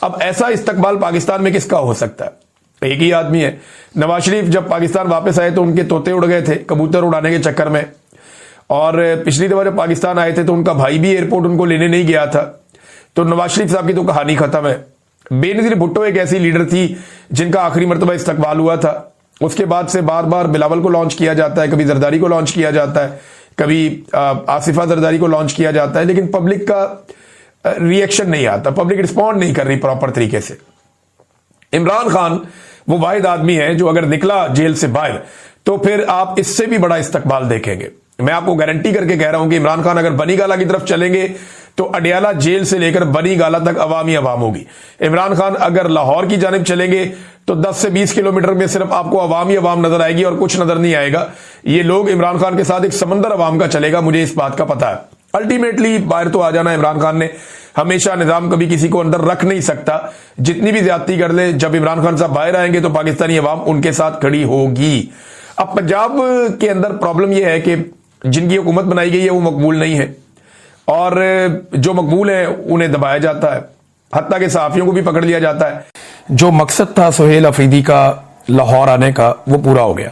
अब ऐसा इस्तकबाल पाकिस्तान में किसका हो सकता है? एक ही आदमी है। नवाज शरीफ जब पाकिस्तान वापस आए तो उनके तोते उड़ गए थे कबूतर उड़ाने के चक्कर में, और पिछली दफा जब पाकिस्तान आए थे तो उनका भाई भी एयरपोर्ट उनको लेने नहीं गया था। तो नवाज शरीफ साहब की तो कहानी खत्म है। बेनजीर भुट्टो एक ऐसी लीडर थी जिनका आखिरी मरतबा इस्तकबाल हुआ था। उसके बाद से बार बार बिलावल को लॉन्च किया जाता है, कभी जरदारी को लॉन्च किया जाता है, कभी आसिफा जरदारी को लॉन्च किया जाता है, लेकिन पब्लिक का रिएक्शन नहीं आता, पब्लिक रिस्पॉन्ड नहीं कर रही प्रॉपर तरीके से। इमरान खान वो वाहिद आदमी है जो अगर निकला जेल से बाहर तो फिर आप इससे भी बड़ा इस्तकबाल देखेंगे। मैं आपको गारंटी करके कह रहा हूं कि इमरान खान अगर बनी गाला की तरफ चलेंगे तो अडियाला जेल से लेकर बनी गाला तक अवाम ही अवाम होगी। इमरान खान अगर लाहौर की जानिब चलेंगे तो 10 से 20 किलोमीटर में सिर्फ आपको अवाम ही अवाम नजर आएगी और कुछ नजर नहीं आएगा। ये लोग इमरान खान के साथ एक समंदर अवाम का चलेगा, मुझे इस बात का पता है। अल्टीमेटली बाहर तो आ जाना इमरान खान ने, हमेशा निजाम कभी किसी को अंदर रख नहीं सकता, जितनी भी ज्यादती कर ले। जब इमरान खान साहब बाहर आएंगे तो पाकिस्तानी अवाम उनके साथ खड़ी होगी। अब पंजाब के अंदर प्रॉब्लम यह है कि जिनकी हुकूमत बनाई गई है वो मकबूल नहीं है, और जो मकबूल है उन्हें दबाया जाता है, हत्ता के सहाफियों को भी पकड़ लिया जाता है। जो मकसद था सुहेल अफरीदी का लाहौर आने का वो पूरा हो गया,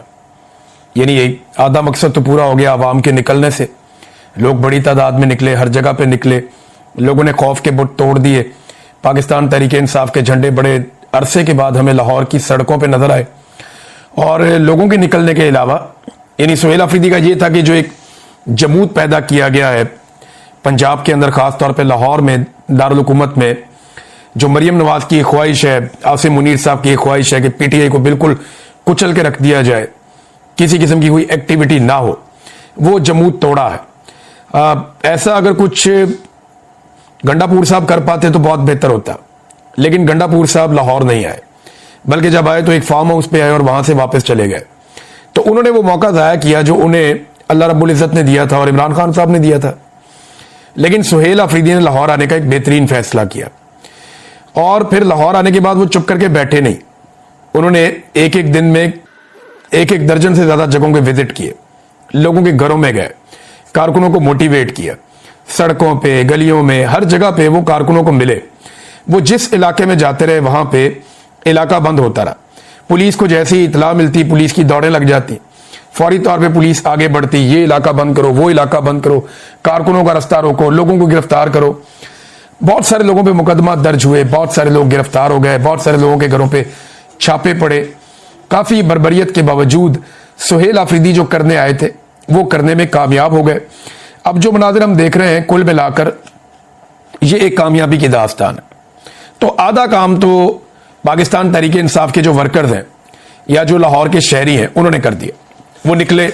यानी यही आधा मकसद तो पूरा हो गया। अवाम के निकलने से लोग बड़ी तादाद में निकले, हर जगह पे निकले, लोगों ने खौफ के बुत तोड़ दिए। पाकिस्तान तहरीक इंसाफ के झंडे बड़े अरसे के बाद हमें लाहौर की सड़कों पे नजर आए, और लोगों के निकलने के अलावा यानी सुहेल अफरीदी का ये था कि जो एक जमूद पैदा किया गया है पंजाब के अंदर, खास तौर पे लाहौर में दारुल हुकूमत में, जो मरियम नवाज की ख्वाहिश है, आसिम मुनीर साहब की ख्वाहिश है कि पीटीआई को बिल्कुल कुचल के रख दिया जाए, किसी किस्म की कोई एक्टिविटी ना हो, वो जमूद तोड़ा है। ऐसा अगर कुछ गंडापुर साहब कर पाते तो बहुत बेहतर होता, लेकिन गंडापुर साहब लाहौर नहीं आए, बल्कि जब आए तो एक फार्म हाउस पे आए और वहां से वापस चले गए। तो उन्होंने वो मौका ज़ाया किया जो उन्हें अल्लाह रब्बुल इज़्ज़त ने दिया था और इमरान खान साहब ने दिया था। लेकिन सुहेल अफरीदी ने लाहौर आने का एक बेहतरीन फैसला किया, और फिर लाहौर आने के बाद वो चुप करके बैठे नहीं। उन्होंने एक एक दिन में एक एक दर्जन से ज्यादा जगहों पे विजिट किए, लोगों के घरों में गए, कारकुनों को मोटिवेट किया, सड़कों पे, गलियों में, हर जगह पे वो कारकुनों को मिले। वो जिस इलाके में जाते रहे वहां पे इलाका बंद होता रहा। पुलिस को जैसे ही इतला मिलती पुलिस की दौड़ें लग जाती, फौरी तौर पे पुलिस आगे बढ़ती, ये इलाका बंद करो, वो इलाका बंद करो, कारकुनों का रास्ता रोको, लोगों को गिरफ्तार करो। बहुत सारे लोगों पे मुकदमा दर्ज हुए, बहुत सारे लोग गिरफ्तार हो गए, बहुत सारे लोगों के घरों पे छापे पड़े। काफी बर्बरियत के बावजूद सुहेल अफरीदी जो करने आए थे वो करने में कामयाब हो गए। अब जो मनाजिर हम देख रहे हैं कुल मिलाकर ये एक कामयाबी की दास्तान है। तो आधा काम तो पाकिस्तान तहरीक इंसाफ के जो वर्कर्स हैं या जो लाहौर के शहरी हैं उन्होंने कर दिया। वो निकले,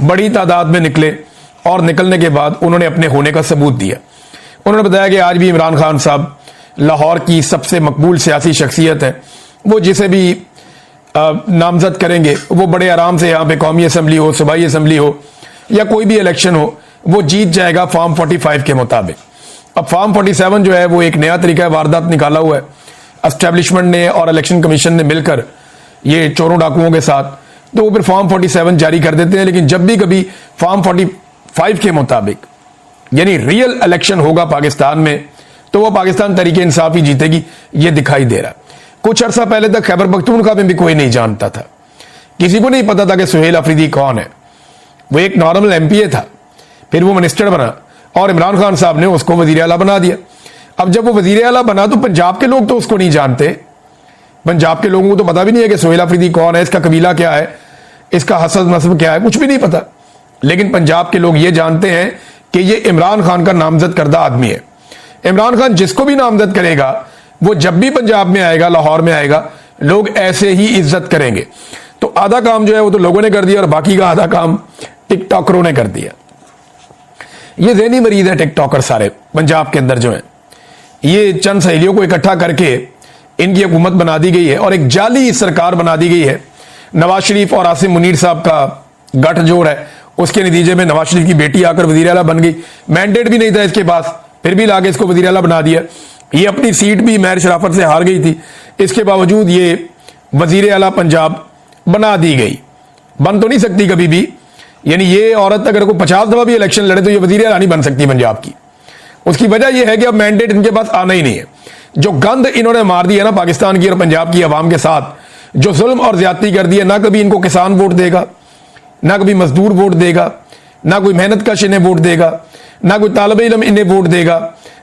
बड़ी तादाद में निकले, और निकलने के बाद उन्होंने अपने होने का सबूत दिया। उन्होंने बताया कि आज भी इमरान खान साहब लाहौर की सबसे मकबूल सियासी शख्सियत है, वो जिसे भी नामजद करेंगे वो बड़े आराम से यहाँ पे कौमी असम्बली हो, सूबाई असम्बली हो या कोई भी इलेक्शन हो वो जीत जाएगा फॉर्म 45 के मुताबिक। अब फॉर्म 47 जो है वो एक नया तरीका वारदात निकाला हुआ है एस्टेब्लिशमेंट ने और इलेक्शन कमीशन ने मिलकर, ये चोरों डाकुओं के साथ, तो वो फिर फॉर्म 47 जारी कर देते हैं। लेकिन जब भी कभी फॉर्म 45 के मुताबिक यानी रियल इलेक्शन होगा पाकिस्तान में तो वो पाकिस्तान तहरीक इंसाफ ही जीतेगी, ये दिखाई दे रहा। कुछ अर्सा पहले तक खैबर पख्तूनख्वा में भी कोई नहीं जानता था, किसी को नहीं पता था कि सुहेल अफरीदी कौन है। वो एक नॉर्मल एमपीए था, फिर वो मिनिस्टर बना और इमरान खान साहब ने उसको वजीर आला बना दिया। अब जब वो वजीर आला बना तो पंजाब के लोग तो उसको नहीं जानते, पंजाब के लोगों को तो पता भी नहीं है कि सुहेल अफरीदी कौन है, इसका कबीला क्या है, इसका हसब नस्ब क्या है, कुछ भी नहीं पता। लेकिन पंजाब के लोग ये जानते हैं कि ये इमरान खान का नामजद करदा आदमी है। इमरान खान जिसको भी नामजद करेगा वो जब भी पंजाब में आएगा, लाहौर में आएगा, लोग ऐसे ही इज्जत करेंगे। तो आधा काम जो है वो तो लोगों ने कर दिया और बाकी का आधा काम टिकटॉकरों ने कर दिया। ये ज़हनी मरीज है टिकटॉकर सारे पंजाब के अंदर जो है, ये चंद सहेलियों को इकट्ठा करके इनकी हुकूमत बना दी गई है और एक जाली सरकार बना दी गई है। नवाज शरीफ और आसिम मुनीर साहब का गठजोड़ है, उसके नतीजे में नवाज शरीफ की बेटी आकर वजीर आला बन गई। मैंडेट भी नहीं था इसके पास, फिर भी लाके इसको वजीर आला बना दिया। ये अपनी सीट भी महर शराफत से हार गई थी, इसके बावजूद ये वजीर आला पंजाब बना दी गई। बन तो नहीं सकती कभी भी, यानी ये औरत अगर कोई 50 दफा भी इलेक्शन लड़े तो ये वजीर आला नहीं बन सकती पंजाब की। उसकी वजह यह है कि अब मैंडेट इनके पास आना ही नहीं है। जो गंद इन्होंने मार दी है ना पाकिस्तान की और पंजाब की आवाम के साथ, जो जुल्म और ज्यादती कर दी है, ना कभी इनको किसान वोट देगा, ना कभी मजदूर वोट देगा, ना कोई मेहनत कश इन्हें वोट देगा, ना कोई तालिब इल्म इन्हें वोट देगा,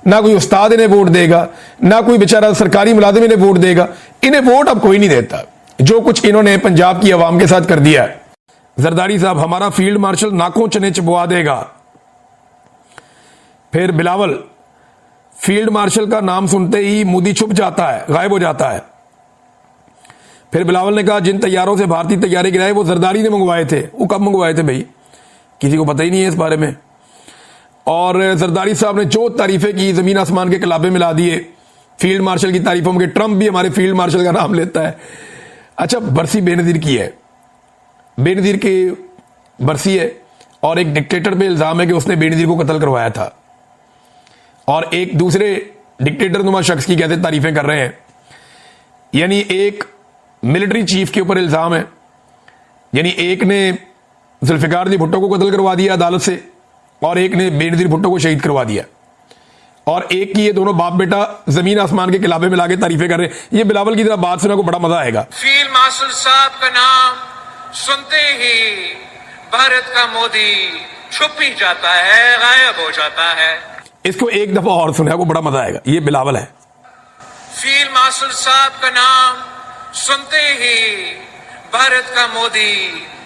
ना कोई उस्ताद इन्हें वोट देगा, ना कोई बेचारा सरकारी मुलाजिम इन्हें वोट देगा। इन्हें वोट अब कोई नहीं देता। जो कुछ इन्होंने पंजाब की आवाम के साथ कर दिया है। जरदारी साहब, हमारा फील्ड मार्शल नाकों चने चबवा देगा। फिर बिलावल, फील्ड मार्शल का नाम सुनते ही मोदी छुप जाता है, गायब हो जाता है। फिर बिलावल ने कहा जिन तैयारों से भारतीय तैयारे गिराए वो जरदारी ने मंगवाए थे। वो कब मंगवाए थे भाई? किसी को पता ही नहीं है इस बारे में। और जरदारी साहब ने जो तारीफें की, जमीन आसमान के कलाबे मिला दिए फील्ड मार्शल की तारीफों में। ट्रंप भी हमारे फील्ड मार्शल का नाम लेता है। अच्छा, बरसी बेनजीर की है, बेनजीर की बरसी है और एक डिक्टेटर पे इल्जाम है कि उसने बेनजीर को कत्ल करवाया था, और एक दूसरे डिक्टेटर नुमा शख्स की कहते तारीफें कर रहे हैं। यानी एक मिलिट्री चीफ के ऊपर इल्जाम है, यानी एक ने जुल्फिकार अली भुट्टो को कत्ल करवा दिया अदालत से, और एक ने बेनजीर भुट्टो को शहीद करवा दिया, और एक की ये दोनों बाप बेटा जमीन आसमान के खिलाफे में लाके तारीफें कर रहे हैं। ये बिलावल की तरह बात सुना को बड़ा मजा आएगा। फील्ड मार्शल साहब का नाम सुनते ही भारत का मोदी छुप ही जाता है, गायब हो जाता है। इसको एक दफा और सुना को बड़ा मजा आएगा। ये बिलावल है। फील्ड मार्शल साहब का नाम सुनते ही भारत का मोदी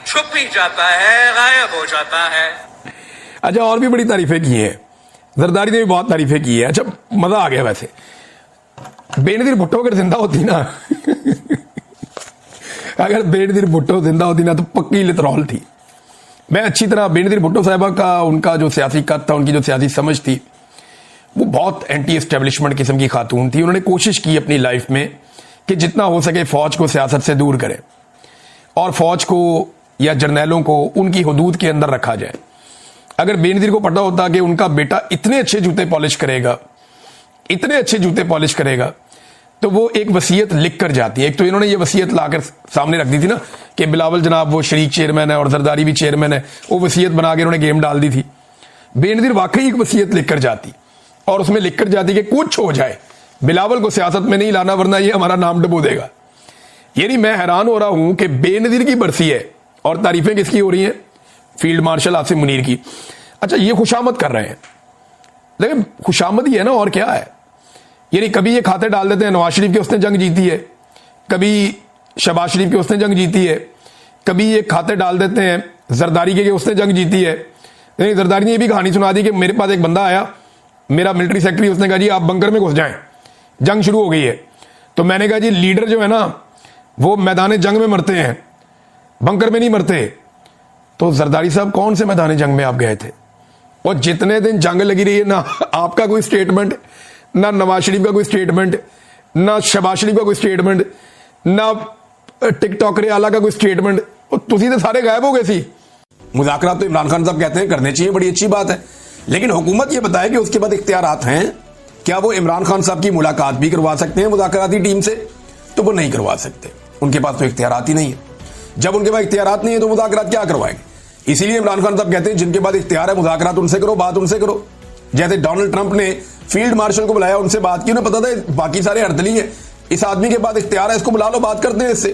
छुप ही जाता है, गायब हो जाता है। अच्छा, और भी बड़ी तारीफें की हैं, जरदारी ने भी बहुत तारीफें की है। अच्छा, मजा आ गया। वैसे बेनजीर भुट्टो अगर जिंदा होती ना अगर बेनजीर भुट्टो जिंदा होती ना तो पक्की लितरॉल थी। मैं अच्छी तरह बेनजीर भुट्टो साहिबा का, उनका जो सियासी कद था, उनकी जो सियासी समझ थी, वो बहुत एंटी एस्टेब्लिशमेंट किस्म की खातून थी। उन्होंने कोशिश की अपनी लाइफ में कि जितना हो सके फौज को सियासत से दूर करें और फौज को या जर्नैलों को उनकी हदूद के अंदर रखा जाए। अगर बेनजीर को पता होता कि उनका बेटा इतने अच्छे जूते पॉलिश करेगा, इतने अच्छे जूते पॉलिश करेगा, तो वो एक वसीयत लिख कर जाती है। एक तो इन्होंने ये वसीयत लाकर सामने रख दी थी ना कि बिलावल जनाब वो शरीक चेयरमैन है और जरदारी भी चेयरमैन है, वो वसीयत बना के उन्होंने गेम डाल दी थी। बेनजीर वाकई एक वसीयत लिख कर जाती और उसमें लिख कर जाती कि कुछ हो जाए बिलावल को सियासत में नहीं लाना, वरना ये हमारा नाम डुबो देगा। यानी मैं हैरान हो रहा हूं कि बेनजीर की बरसी है और तारीफें किसकी हो रही हैं? फील्ड मार्शल आसिम मुनीर की। अच्छा, ये खुशामद कर रहे हैं, लेकिन खुशामद ही है ना, और क्या है? यानी कभी ये खाते डाल देते हैं नवाज शरीफ के उसने जंग जीती है, कभी शहबाज शरीफ के उसने जंग जीती है, कभी ये खाते डाल देते हैं जरदारी के उसने जंग जीती है। नहीं, जरदारी ने ये भी कहानी सुना दी कि मेरे पास एक बंदा आया, मेरा मिलिट्री सेक्रेटरी, उसने कहा जी आप बंकर में घुस जाएं, जंग शुरू हो गई है। तो मैंने कहा जी लीडर जो है ना वो मैदान जंग में मरते हैं, बंकर में नहीं मरते। तो जरदारी साहब कौन से मैदान जंग में आप गए थे? और जितने दिन जंग लगी रही है ना आपका कोई स्टेटमेंट, ना नवाज शरीफ का कोई स्टेटमेंट, ना शहबाज शरीफ का कोई स्टेटमेंट, ना टिकटॉकर आला का कोई स्टेटमेंट। तुसी तो सारे गायब हो गए सी। मुज़ाकरात तो इमरान खान साहब कहते हैं करने चाहिए, बड़ी अच्छी बात है, लेकिन हुकूमत ये बताए कि उसके बाद इख्तियारात हैं। क्या वो इमरान खान साहब की मुलाकात भी करवा सकते हैं मुज़ाकराती टीम से? तो वो नहीं करवा सकते, उनके पास तो इख्तियारात ही नहीं है। जब उनके पास इख्तियारात नहीं है तो मुज़ाकरात क्या करवाएंगे? इसीलिए इमरान खान साहब कहते हैं जिनके पास इख्तियार है मुज़ाकरात उनसे करो, बात उनसे करो। जैसे डोनाल्ड ट्रंप ने फील्ड मार्शल को बुलाया, उनसे बात की, उन्हें पता था बाकी सारे हड़दली हैं, इस आदमी के पास इख्तियार है, इसको बुला लो, बात करते हैं इससे।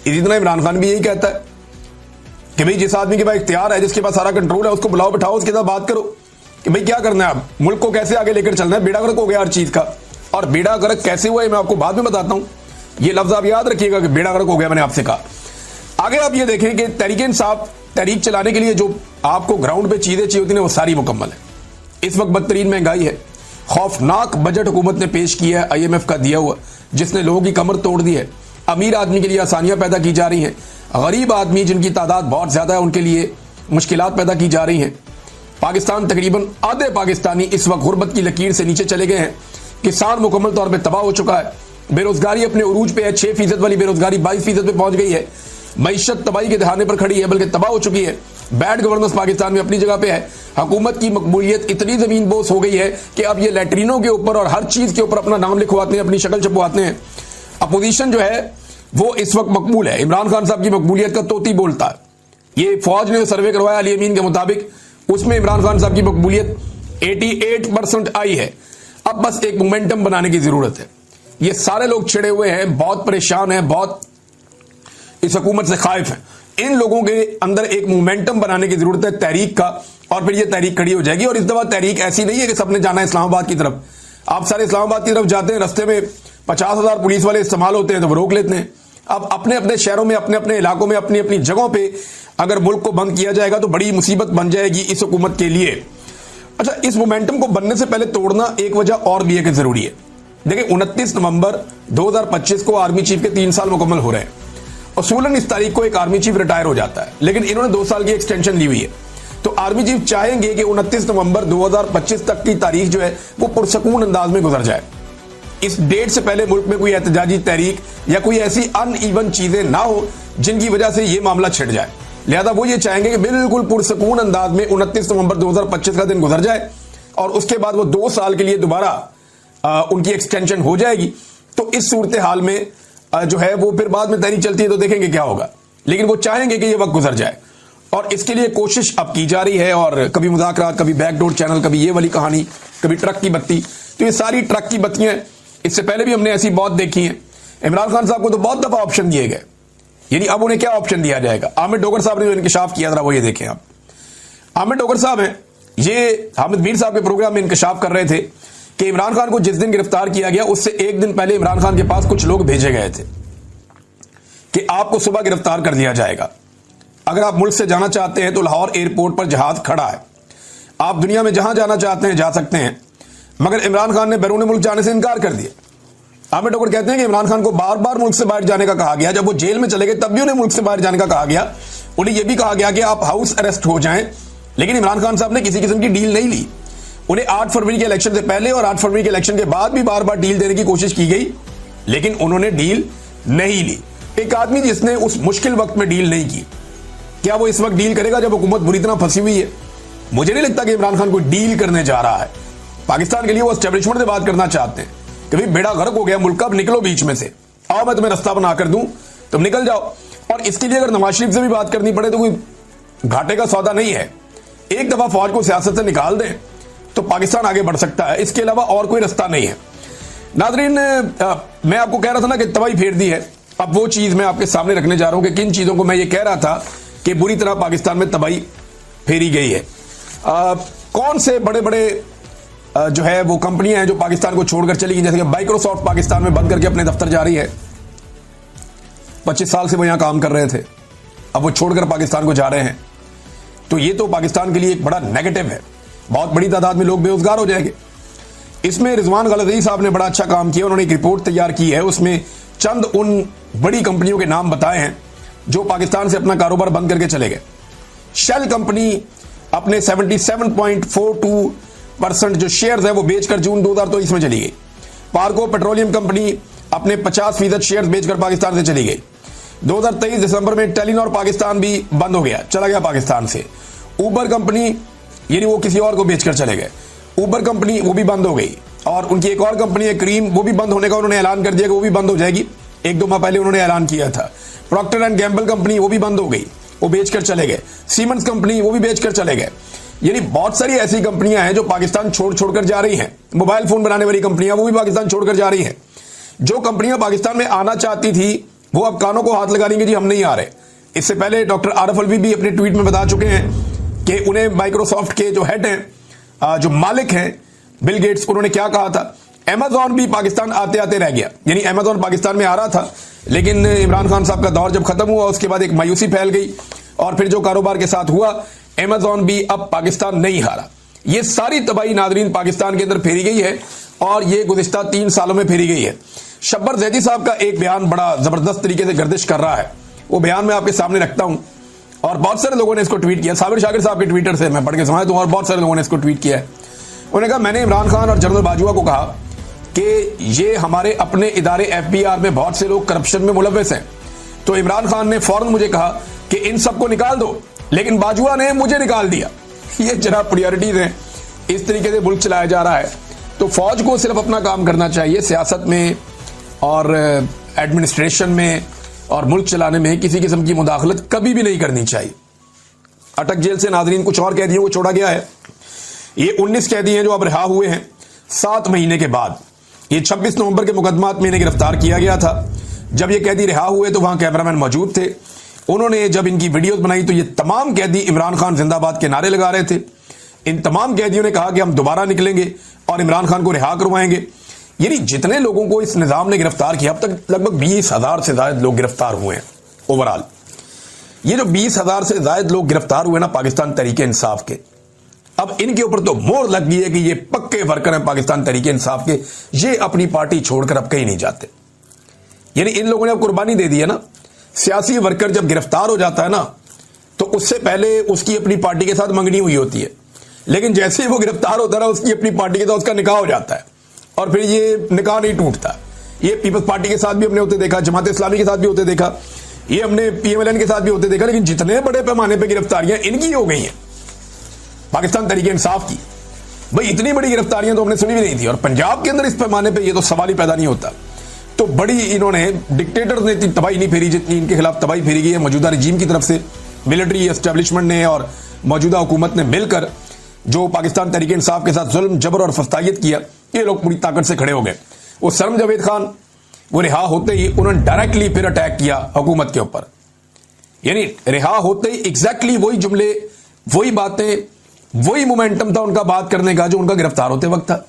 इसी तरह इमरान खान भी यही कहता है कि भाई जिस आदमी के पास इख्तियार है, जिसके पास सारा कंट्रोल है, उसको बुलाओ, बिठाओ, उसके साथ बात करो कि भाई क्या करना है, आप मुल्क को कैसे आगे लेकर चलना है। बेड़ा गर्क हो गया हर चीज का, और बेड़ा गर्क कैसे हुआ है मैं आपको बाद में बताता हूं। ये लफ्ज आप याद रखिएगा कि बेड़ा गर्क हो गया, मैंने आपसे कहा। आगे आप ये देखें कि तहरीक-ए-इंसाफ तहरीक चलाने के लिए जो आपको ग्राउंड पे चीजें चाहिए होती हैं वो सारी मुकम्मल है। इस वक्त बदतरीन महंगाई है, खौफनाक बजट हुकूमत ने पेश किया है IMF का दिया हुआ, जिसने लोगों की कमर तोड़ दी है। अमीर आदमी के लिए आसानियां पैदा की जा रही हैं, गरीब आदमी जिनकी तादाद बहुत ज्यादा है उनके लिए मुश्किलात पैदा की जा रही हैं। पाकिस्तान तकरीबन आधे पाकिस्तानी इस वक्त गुर्बत की लकीर से नीचे चले गए हैं। किसान मुकम्मल तौर पर तबाह हो चुका है। बेरोजगारी अपने उरूज पे है, 6% वाली बेरोजगारी 22% पे पहुंच गई है। मईशत तबाही के दहाने पर खड़ी है, बल्कि तबाह हो चुकी है। बैड गवर्नेंस पाकिस्तान में अपनी जगह पे है। हुकूमत की मकबूलियत इतनी जमीन बोस हो गई है कि अब ये लैट्रिनों के ऊपर और हर चीज के ऊपर अपना नाम लिखवाते हैं, अपनी शक्ल छपवाते हैं। अपोजिशन जो है वो इस वक्त मकबूल है। इमरान खान साहब की मकबूलियत का तोती बोलता है। ये फौज ने सर्वे करवाया अली अमीन के मुताबिक, उसमें इमरान खान साहब की मकबूलियत 88% आई है। अब बस एक मोमेंटम बनाने की जरूरत है। ये सारे लोग छिड़े हुए हैं, बहुत परेशान हैं, बहुत इस हुकूमत से खाइफ हैं। इन लोगों के अंदर एक मोमेंटम बनाने की जरूरत है तहरीक का, और फिर ये तहरीक खड़ी हो जाएगी। और इस दफा तहरीक ऐसी नहीं है कि सबने जाना है इस्लामाबाद की तरफ। आप सारे इस्लामाबाद की तरफ जाते हैं, रास्ते में 50,000 पुलिस वाले इस्तेमाल होते हैं तो वो रोक लेते हैं। अब अपने अपने शहरों में, अपने अपने इलाकों में, अपनी अपनी जगहों पे अगर मुल्क को बंद किया जाएगा तो बड़ी मुसीबत बन जाएगी इस हुकूमत के लिए। अच्छा, इस मोमेंटम को बनने से पहले तोड़ना एक वजह और भी है कि जरूरी है। देखिए, 29 नवंबर 2025 को आर्मी चीफ के 3 साल मुकम्मल हो रहे हैं। असूलन इस तारीख को एक आर्मी चीफ रिटायर हो जाता है, लेकिन इन्होंने 2 साल की एक्सटेंशन ली हुई है। तो आर्मी चीफ चाहेंगे कि 29 नवंबर 2025 तक की तारीख जो है वो पुरसकून अंदाज में गुजर जाए। इस डेट से पहले मुल्क में कोई एहतजाजी तहरीक या कोई ऐसी अनइवन चीजें ना हो जिनकी वजह से ये मामला छिड़ जाए। लिहाजा वो ये चाहेंगे कि बिल्कुल पुरसकून अंदाज में 29 नवंबर 2025 का दिन गुजर जाए और उसके बाद वो 2 साल के लिए दोबारा उनकी एक्सटेंशन हो जाएगी। तो इस सूरत हाल में जो है वो फिर बाद में तहरीक चलती है तो देखेंगे क्या होगा, लेकिन वो चाहेंगे कि ये वक्त गुजर जाए और इसके लिए कोशिश अब की जा रही है। और कभी मुज़ाकरात, कभी बैकडोर चैनल, कभी ये वाली कहानी, कभी ट्रक की बत्ती। तो ये सारी ट्रक की बत्तियां इससे पहले भी हमने ऐसी बहुत देखी हैं। इमरान खान साहब को तो बहुत दफा ऑप्शन दिए गए, यानी अब उन्हें क्या ऑप्शन दिया जाएगा। आमिर डोगर साहब ने जो इंकशाफ किया था वो ये देखें आप। आमिर डोगर साहब हैं, ये हामिद मीर साहब के प्रोग्राम में इंकशाफ कर रहे थे कि इमरान खान को जिस दिन गिरफ्तार किया गया उससे एक दिन पहले इमरान खान के पास कुछ लोग भेजे गए थे कि आपको सुबह गिरफ्तार कर दिया जाएगा, अगर आप मुल्क से जाना चाहते हैं तो लाहौर एयरपोर्ट पर जहाज खड़ा है, आप दुनिया में जहां जाना चाहते हैं जा सकते हैं। मगर इमरान खान ने बैरून मुल्क जाने से इनकार कर दिया। आमिर डोगर कहते हैं कि इमरान खान को बार बार मुल्क से बाहर जाने का कहा गया। जब वो जेल में चले गए तब भी उन्हें मुल्क से बाहर जाने का कहा गया। उन्हें यह भी कहा गया कि आप हाउस अरेस्ट हो जाएं, लेकिन इमरान खान साहब ने किसी किस्म की डील नहीं ली। उन्हें 8 फरवरी के इलेक्शन से पहले और 8 फरवरी के इलेक्शन के बाद भी बार बार डील देने की कोशिश की गई, लेकिन उन्होंने डील नहीं ली। एक आदमी जिसने उस मुश्किल वक्त में डील नहीं की, क्या वो इस वक्त डील करेगा जब हुकूमत बुरी तरह फंसी हुई है? मुझे नहीं लगता कि इमरान खान कोई डील करने जा रहा है। पाकिस्तान के लिए वो एस्टेब्लिशमेंट से बात करना चाहते हैं कि भाई बेड़ा गर्क हो गया मुल्क का, अब निकलो बीच में से, आओ मैं तुम्हें रास्ता बना कर दूं, तुम निकल जाओ। और इसके लिए अगर नवाज शरीफ से भी बात करनी पड़े तो कोई घाटे का सौदा नहीं है। एक दफा फौज को सियासत से निकाल दें तो पाकिस्तान आगे बढ़ सकता है, इसके अलावा और कोई रास्ता नहीं है। नाज़रीन, मैं आपको कह रहा था ना कि तबाही फेर दी है। अब वो चीज मैं आपके सामने रखने जा रहा हूं कि किन चीजों को मैं ये कह रहा था कि बुरी तरह पाकिस्तान में तबाही फेरी गई है। कौन से बड़े बड़े जो है वो कंपनियां हैं जो पाकिस्तान को छोड़कर चली गई, जैसे कि माइक्रोसॉफ्ट पाकिस्तान में बंद करके अपने दफ्तर जा रही है। 25 साल से वो यहां काम कर रहे थे, अब वो छोड़कर पाकिस्तान को जा रहे हैं। तो ये तो पाकिस्तान के लिए एक बड़ा नेगेटिव है, बहुत बड़ी तादाद में लोग बेरोजगार हो जाएंगे। इसमें रिजवान गलज़ई साहब ने बड़ा अच्छा काम किया, उन्होंने एक रिपोर्ट तैयार की है, उसमें चंद उन बड़ी कंपनियों के नाम बताए हैं जो पाकिस्तान से अपना कारोबार बंद करके चले गए। शेल कंपनी अपने 77.42% जो शेयर्स है वो बेचकर जून 2023 में चली गई। पार्को पेट्रोलियम कंपनी अपने 50% शेयर्स बेचकर पाकिस्तान से चली गई। 2023 दिसंबर में टेलीनॉर पाकिस्तान भी बंद हो गया, चला गया पाकिस्तान से। ऊबर कंपनी, यानी वो किसी और को बेचकर चले गए, ऊबर कंपनी वो भी बंद हो गई। और उनकी एक और कंपनी है क्रीम, वो भी बंद होने का उन्होंने ऐलान कर दिया कि वो भी बंद हो जाएगी। 1-2 माह पहले उन्होंने ऐलान किया था। प्रॉक्टर एंड गैम्बल कंपनी वो भी बंद हो गई, वो बेचकर चले गए। सीमेंस कंपनी वो भी बेचकर चले गए। यानी बहुत सारी ऐसी कंपनियां हैं जो पाकिस्तान छोड़कर जा रही हैं। मोबाइल फोन बनाने वाली कंपनियां वो भी पाकिस्तान छोड़कर जा रही हैं। जो कंपनियां पाकिस्तान में आना चाहती थी वो अब कानों को हाथ लगा रही हैं, जी हम नहीं आ रहे। इससे पहले डॉक्टर आरिफ अलवी भी अपने ट्वीट में बता चुके हैं कि उन्हें माइक्रोसॉफ्ट के जो हेड हैं, जो मालिक हैं बिल गेट्स, उन्होंने क्या कहा था। अमेजॉन भी पाकिस्तान आते आते रह गया, यानी अमेजॉन पाकिस्तान में आ रहा था, लेकिन इमरान खान साहब का दौर जब खत्म हुआ उसके बाद एक मायूसी फैल गई और फिर जो कारोबार के साथ हुआ, अमेजॉन भी अब पाकिस्तान नहीं हारा। ये सारी तबाही नाजरीन पाकिस्तान के अंदर फेरी गई है और ये गुज़िश्ता 3 सालों में फेरी गई है। शब्बर जैदी साहब का एक बयान बड़ा जबरदस्त तरीके से गर्दिश कर रहा है, वो बयान मैं आपके सामने रखता हूं और बहुत सारे लोगों ने इसको ट्वीट किया। साबिर शाकिर साहब के ट्विटर से मैं पढ़ के समझा दूं और बहुत सारे लोगों ने इसको ट्वीट किया है। उन्होंने कहा, मैंने इमरान खान और जनरल बाजवा को कहा कि ये हमारे अपने इदारे FBR में बहुत से लोग करप्शन में मुलव्वस हैं, तो इमरान खान ने फौरन मुझे कहा कि इन सबको निकाल दो, लेकिन बाजवा ने मुझे निकाल दिया। ये जनाब प्रायोरिटीज हैं, इस तरीके से मुल्क चलाया जा रहा है। तो फौज को सिर्फ अपना काम करना चाहिए, सियासत में और एडमिनिस्ट्रेशन में और मुल्क चलाने में किसी किस्म की मुदाखलत कभी भी नहीं करनी चाहिए। अटक जेल से नाजरीन कुछ और कैदियों को छोड़ा गया है। ये 19 कैदी हैं जो अब रिहा हुए हैं 7 महीने के बाद। ये 26 नवंबर के मुकदमात में इन्हें गिरफ्तार किया गया था। जब ये कैदी रिहा हुए तो वहां कैमरामैन मौजूद थे। उन्होंने जब इनकी वीडियोस बनाई तो ये तमाम कैदी इमरान खान जिंदाबाद के नारे लगा रहे थे। इन तमाम कैदियों ने कहा कि हम दोबारा निकलेंगे और इमरान खान को रिहा करवाएंगे। यानी जितने लोगों को इस निजाम ने गिरफ्तार किया, अब तक लगभग 20,000 से ज्यादा लोग गिरफ्तार हुए हैं ओवरऑल। ये जो 20,000 से ज्यादा लोग गिरफ्तार हुए ना पाकिस्तान तहरीके इंसाफ के, अब इनके ऊपर तो मोहर लग गई है कि ये पक्के वर्कर हैं पाकिस्तान तहरीके इंसाफ के, ये अपनी पार्टी छोड़कर अब कहीं नहीं जाते। यानी इन लोगों ने अब कुर्बानी दे दी है ना। सियासी वर्कर जब गिरफ्तार हो जाता है ना तो उससे पहले उसकी अपनी पार्टी के साथ मंगनी हुई होती है, लेकिन जैसे ही वो गिरफ्तार होता है ना उसकी अपनी पार्टी के साथ उसका निकाह हो जाता है और फिर ये निकाह नहीं टूटता। ये पीपल्स पार्टी के साथ भी हमने होते देखा, जमात इस्लामी के साथ भी होते देखा, ये हमने PMLN के साथ भी होते देखा। लेकिन जितने बड़े पैमाने पर गिरफ्तारियां इनकी हो गई हैं पाकिस्तान तहरीके इंसाफ की, भाई इतनी बड़ी गिरफ्तारियां तो हमने सुनी भी नहीं थी। और पंजाब के अंदर इस पैमाने पे ये तो सवाल ही पैदा नहीं होता। तो बड़ी इन्होंने डिक्टेटर ने इतनी तबाही नहीं फेरी जितनी इनके खिलाफ तबाही फेरी गई है मौजूदा रजीम की तरफ से। मिलिट्री एस्टेब्लिशमेंट ने और मौजूदा हुकूमत ने मिलकर जो पाकिस्तान तहरीके इंसाफ के साथ जुल्म जबर और फस्तायत किया, ये लोग पूरी ताकत से खड़े हो गए। वो सरम जावेद खान वो रिहा होते ही उन्होंने डायरेक्टली फिर अटैक किया हुकूमत के ऊपर। यानी रिहा होते ही एग्जैक्टली वही जुमले, वही बातें, वही मोमेंटम था उनका बात करने का जो उनका गिरफ्तार होते वक्त था।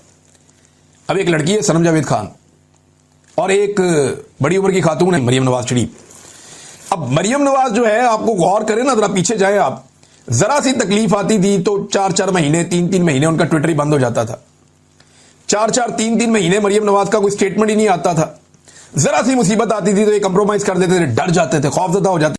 अब एक लड़की है सरम जावेद खान और एक बड़ी उम्र की खातून है मरियम नवाज शरीफ। अब मरियम नवाज जो है, आपको गौर करें ना, जरा पीछे जाए आप, जरा सी तकलीफ आती थी तो 4-4 महीने 3-3 महीने उनका ट्विटर ही बंद हो जाता था। 4-4 3-3 महीने मरियम नवाज का कोई स्टेटमेंट ही नहीं आता था। जरा सी मुसीबत आती थी तो ये कंप्रोमाइज कर देते थे, डर जाते थे, खौफजदा हो जाते